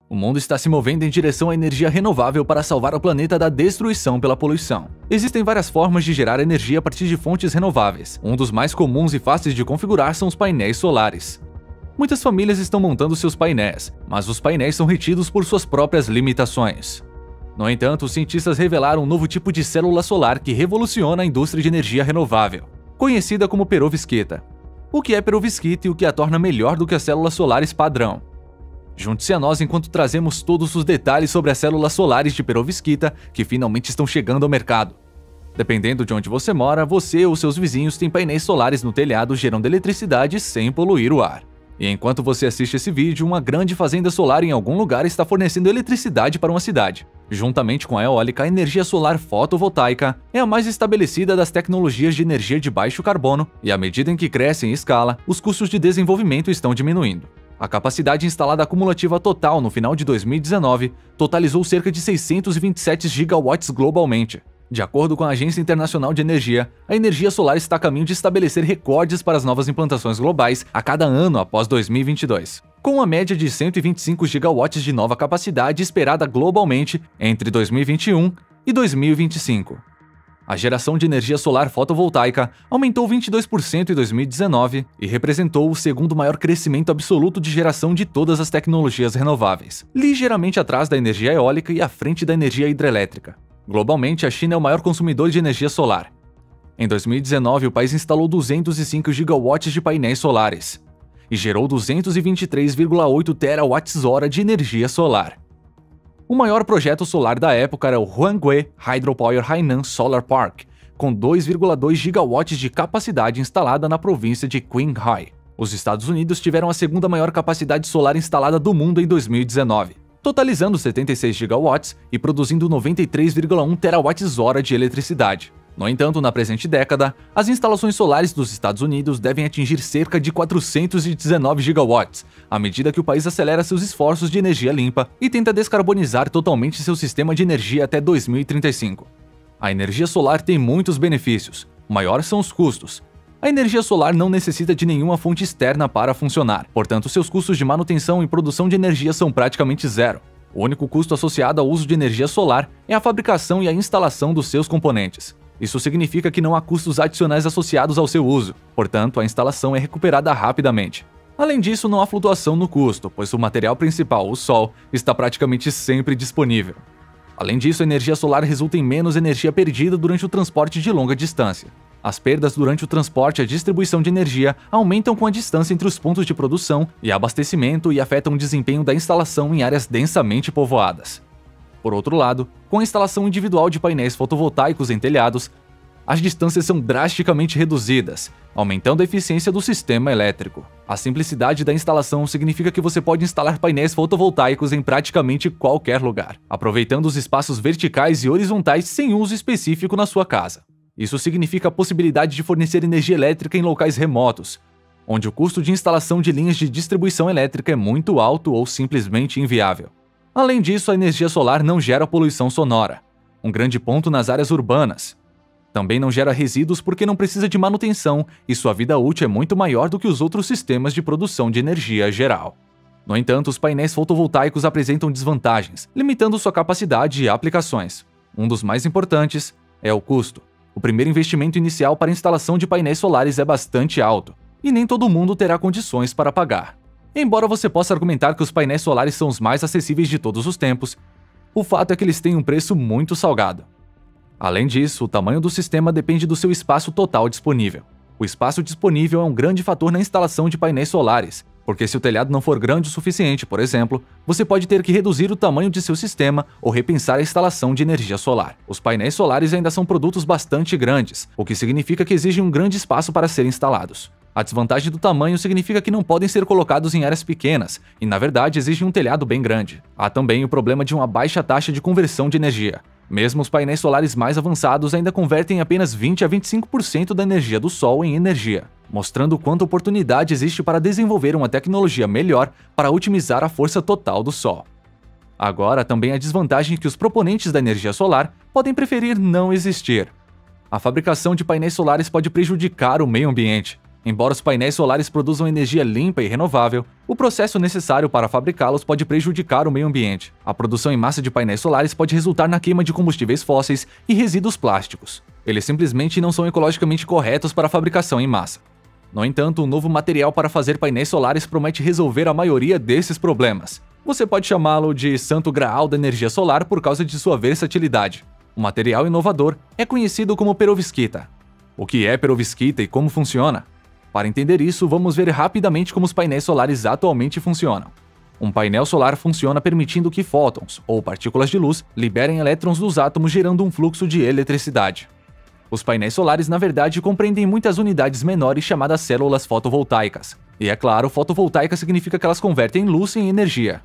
O mundo está se movendo em direção à energia renovável para salvar o planeta da destruição pela poluição. Existem várias formas de gerar energia a partir de fontes renováveis. Um dos mais comuns e fáceis de configurar são os painéis solares. Muitas famílias estão montando seus painéis, mas os painéis são retidos por suas próprias limitações. No entanto, os cientistas revelaram um novo tipo de célula solar que revoluciona a indústria de energia renovável, conhecida como perovskita. O que é perovskita e o que a torna melhor do que as células solares padrão? Junte-se a nós enquanto trazemos todos os detalhes sobre as células solares de perovskita que finalmente estão chegando ao mercado. Dependendo de onde você mora, você ou seus vizinhos têm painéis solares no telhado gerando eletricidade sem poluir o ar. E enquanto você assiste esse vídeo, uma grande fazenda solar em algum lugar está fornecendo eletricidade para uma cidade. Juntamente com a eólica, a energia solar fotovoltaica é a mais estabelecida das tecnologias de energia de baixo carbono, e à medida em que cresce em escala, os custos de desenvolvimento estão diminuindo. A capacidade instalada acumulativa total no final de 2019 totalizou cerca de 627 gigawatts globalmente. De acordo com a Agência Internacional de Energia, a energia solar está a caminho de estabelecer recordes para as novas implantações globais a cada ano após 2022, com uma média de 125 gigawatts de nova capacidade esperada globalmente entre 2021 e 2025. A geração de energia solar fotovoltaica aumentou 22% em 2019 e representou o segundo maior crescimento absoluto de geração de todas as tecnologias renováveis, ligeiramente atrás da energia eólica e à frente da energia hidrelétrica. Globalmente, a China é o maior consumidor de energia solar. Em 2019, o país instalou 205 gigawatts de painéis solares e gerou 223,8 terawatts-hora de energia solar. O maior projeto solar da época era o Huanghe Hydropower Hainan Solar Park, com 2,2 gigawatts de capacidade instalada na província de Qinghai. Os Estados Unidos tiveram a segunda maior capacidade solar instalada do mundo em 2019, totalizando 76 gigawatts e produzindo 93,1 terawatts-hora de eletricidade. No entanto, na presente década, as instalações solares dos Estados Unidos devem atingir cerca de 419 gigawatts, à medida que o país acelera seus esforços de energia limpa e tenta descarbonizar totalmente seu sistema de energia até 2035. A energia solar tem muitos benefícios. O maior são os custos. A energia solar não necessita de nenhuma fonte externa para funcionar, portanto, seus custos de manutenção e produção de energia são praticamente zero. O único custo associado ao uso de energia solar é a fabricação e a instalação dos seus componentes. Isso significa que não há custos adicionais associados ao seu uso, portanto, a instalação é recuperada rapidamente. Além disso, não há flutuação no custo, pois o material principal, o sol, está praticamente sempre disponível. Além disso, a energia solar resulta em menos energia perdida durante o transporte de longa distância. As perdas durante o transporte e a distribuição de energia aumentam com a distância entre os pontos de produção e abastecimento e afetam o desempenho da instalação em áreas densamente povoadas. Por outro lado, com a instalação individual de painéis fotovoltaicos em telhados, as distâncias são drasticamente reduzidas, aumentando a eficiência do sistema elétrico. A simplicidade da instalação significa que você pode instalar painéis fotovoltaicos em praticamente qualquer lugar, aproveitando os espaços verticais e horizontais sem uso específico na sua casa. Isso significa a possibilidade de fornecer energia elétrica em locais remotos, onde o custo de instalação de linhas de distribuição elétrica é muito alto ou simplesmente inviável. Além disso, a energia solar não gera poluição sonora, um grande ponto nas áreas urbanas. Também não gera resíduos porque não precisa de manutenção e sua vida útil é muito maior do que os outros sistemas de produção de energia geral. No entanto, os painéis fotovoltaicos apresentam desvantagens, limitando sua capacidade e aplicações. Um dos mais importantes é o custo. O primeiro investimento inicial para a instalação de painéis solares é bastante alto, e nem todo mundo terá condições para pagar. Embora você possa argumentar que os painéis solares são os mais acessíveis de todos os tempos, o fato é que eles têm um preço muito salgado. Além disso, o tamanho do sistema depende do seu espaço total disponível. O espaço disponível é um grande fator na instalação de painéis solares, porque se o telhado não for grande o suficiente, por exemplo, você pode ter que reduzir o tamanho de seu sistema ou repensar a instalação de energia solar. Os painéis solares ainda são produtos bastante grandes, o que significa que exigem um grande espaço para serem instalados. A desvantagem do tamanho significa que não podem ser colocados em áreas pequenas e, na verdade, exigem um telhado bem grande. Há também o problema de uma baixa taxa de conversão de energia. Mesmo os painéis solares mais avançados ainda convertem apenas 20 a 25% da energia do sol em energia, mostrando quanta oportunidade existe para desenvolver uma tecnologia melhor para otimizar a força total do sol. Agora, também há desvantagem que os proponentes da energia solar podem preferir não existir. A fabricação de painéis solares pode prejudicar o meio ambiente. Embora os painéis solares produzam energia limpa e renovável, o processo necessário para fabricá-los pode prejudicar o meio ambiente. A produção em massa de painéis solares pode resultar na queima de combustíveis fósseis e resíduos plásticos. Eles simplesmente não são ecologicamente corretos para a fabricação em massa. No entanto, um novo material para fazer painéis solares promete resolver a maioria desses problemas. Você pode chamá-lo de santo graal da energia solar por causa de sua versatilidade. O material inovador é conhecido como perovskita. O que é perovskita e como funciona? Para entender isso, vamos ver rapidamente como os painéis solares atualmente funcionam. Um painel solar funciona permitindo que fótons, ou partículas de luz, liberem elétrons dos átomos, gerando um fluxo de eletricidade. Os painéis solares, na verdade, compreendem muitas unidades menores chamadas células fotovoltaicas. E é claro, fotovoltaica significa que elas convertem luz em energia.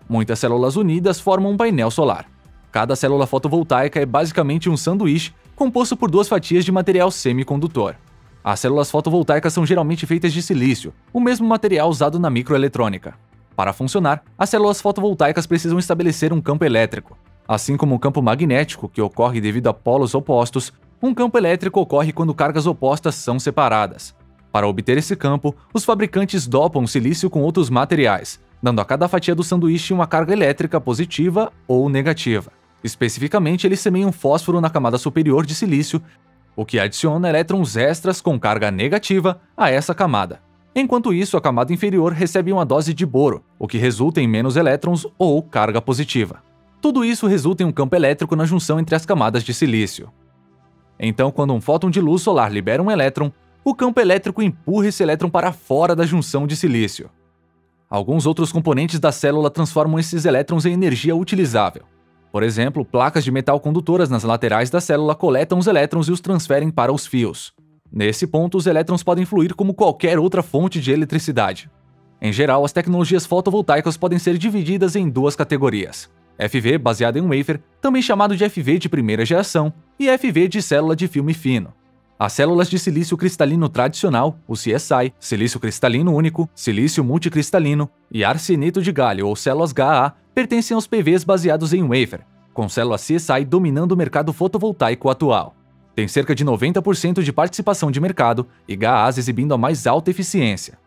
Muitas células unidas formam um painel solar. Cada célula fotovoltaica é basicamente um sanduíche composto por duas fatias de material semicondutor. As células fotovoltaicas são geralmente feitas de silício, o mesmo material usado na microeletrônica. Para funcionar, as células fotovoltaicas precisam estabelecer um campo elétrico. Assim como o campo magnético, que ocorre devido a polos opostos, um campo elétrico ocorre quando cargas opostas são separadas. Para obter esse campo, os fabricantes dopam o silício com outros materiais, dando a cada fatia do sanduíche uma carga elétrica positiva ou negativa. Especificamente, eles semeiam fósforo na camada superior de silício, o que adiciona elétrons extras com carga negativa a essa camada. Enquanto isso, a camada inferior recebe uma dose de boro, o que resulta em menos elétrons ou carga positiva. Tudo isso resulta em um campo elétrico na junção entre as camadas de silício. Então, quando um fóton de luz solar libera um elétron, o campo elétrico empurra esse elétron para fora da junção de silício. Alguns outros componentes da célula transformam esses elétrons em energia utilizável. Por exemplo, placas de metal condutoras nas laterais da célula coletam os elétrons e os transferem para os fios. Nesse ponto, os elétrons podem fluir como qualquer outra fonte de eletricidade. Em geral, as tecnologias fotovoltaicas podem ser divididas em duas categorias: FV baseado em wafer, também chamado de FV de primeira geração, e FV de célula de filme fino. As células de silício cristalino tradicional, o CSI, silício cristalino único, silício multicristalino e arseneto de galho ou células GaA pertencem aos PVs baseados em wafer, com células CSI dominando o mercado fotovoltaico atual. Tem cerca de 90% de participação de mercado e GaAs exibindo a mais alta eficiência.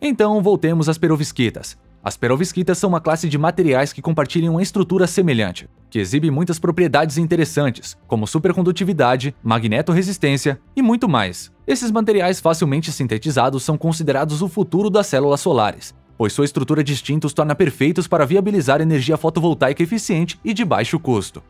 Então, voltemos às perovskitas. As perovskitas são uma classe de materiais que compartilham uma estrutura semelhante, que exibe muitas propriedades interessantes, como supercondutividade, magnetorresistência e muito mais. Esses materiais facilmente sintetizados são considerados o futuro das células solares, pois sua estrutura distinta os torna perfeitos para viabilizar energia fotovoltaica eficiente e de baixo custo.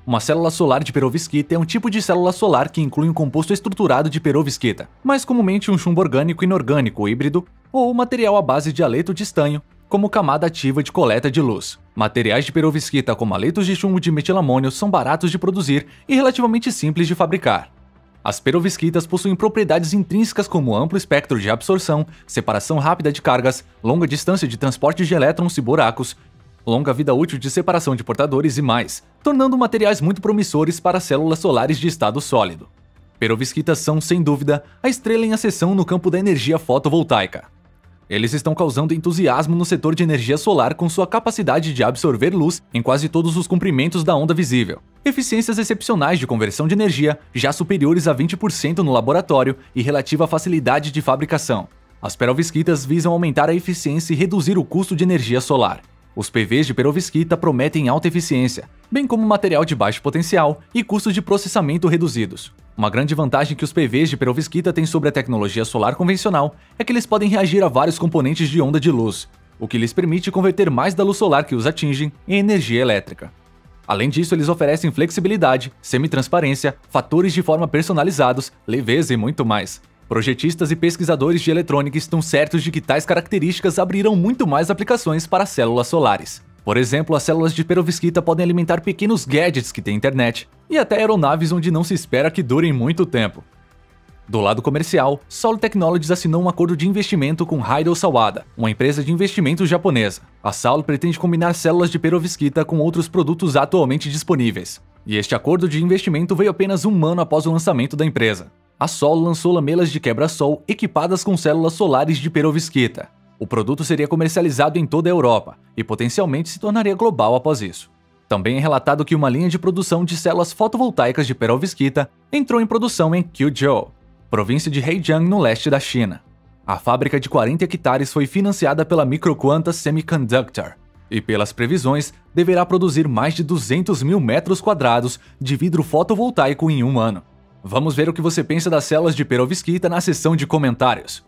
Uma célula solar de perovskita é um tipo de célula solar que inclui um composto estruturado de perovskita, mais comumente um chumbo orgânico inorgânico híbrido ou material à base de haleto de estanho, como camada ativa de coleta de luz. Materiais de perovskita como haletos de chumbo de metilamônio são baratos de produzir e relativamente simples de fabricar. As perovskitas possuem propriedades intrínsecas como amplo espectro de absorção, separação rápida de cargas, longa distância de transporte de elétrons e buracos, longa vida útil de separação de portadores e mais, tornando materiais muito promissores para células solares de estado sólido. Perovskitas são, sem dúvida, a estrela em ascensão no campo da energia fotovoltaica. Eles estão causando entusiasmo no setor de energia solar com sua capacidade de absorver luz em quase todos os comprimentos da onda visível, eficiências excepcionais de conversão de energia, já superiores a 20% no laboratório e relativa facilidade de fabricação. As perovskitas visam aumentar a eficiência e reduzir o custo de energia solar. Os PVs de perovskita prometem alta eficiência, bem como material de baixo potencial e custos de processamento reduzidos. Uma grande vantagem que os PVs de perovskita têm sobre a tecnologia solar convencional é que eles podem reagir a vários componentes de onda de luz, o que lhes permite converter mais da luz solar que os atingem em energia elétrica. Além disso, eles oferecem flexibilidade, semi-transparência, fatores de forma personalizados, leveza e muito mais. Projetistas e pesquisadores de eletrônica estão certos de que tais características abrirão muito mais aplicações para células solares. Por exemplo, as células de perovskita podem alimentar pequenos gadgets que têm internet, e até aeronaves onde não se espera que durem muito tempo. Do lado comercial, Solid Technologies assinou um acordo de investimento com Haido Sawada, uma empresa de investimentos japonesa. A Solid pretende combinar células de perovskita com outros produtos atualmente disponíveis. E este acordo de investimento veio apenas um ano após o lançamento da empresa. A Sol lançou lamelas de quebra-sol equipadas com células solares de perovskita. O produto seria comercializado em toda a Europa e potencialmente se tornaria global após isso. Também é relatado que uma linha de produção de células fotovoltaicas de perovskita entrou em produção em Quzhou, província de Hejiang, no leste da China. A fábrica de 40 hectares foi financiada pela Microquanta Semiconductor e, pelas previsões, deverá produzir mais de 200 mil metros quadrados de vidro fotovoltaico em um ano. Vamos ver o que você pensa das células de perovskita na seção de comentários.